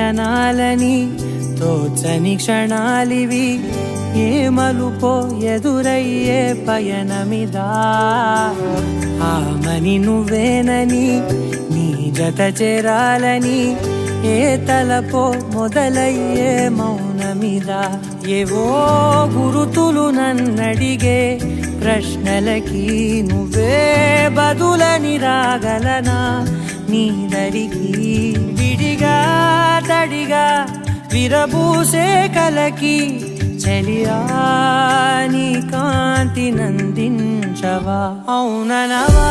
అనాలని తోచని క్షణాలివి ఏ మలుపో ఎదురయ్యే పయనమిదా ఆమని నువ్వేనని నీ జత చేరాలని ఏ తలపో మొదలయ్యే మౌనమిదా ఏవో గురుతులు నన్నడిగే ప్రశ్నలకి నువ్వే బదులని రాగలనా నీ దరికి విడిగా తడిగా విరబూసే కలకి చలియా నీ కాంతి నందించవా అవుననవా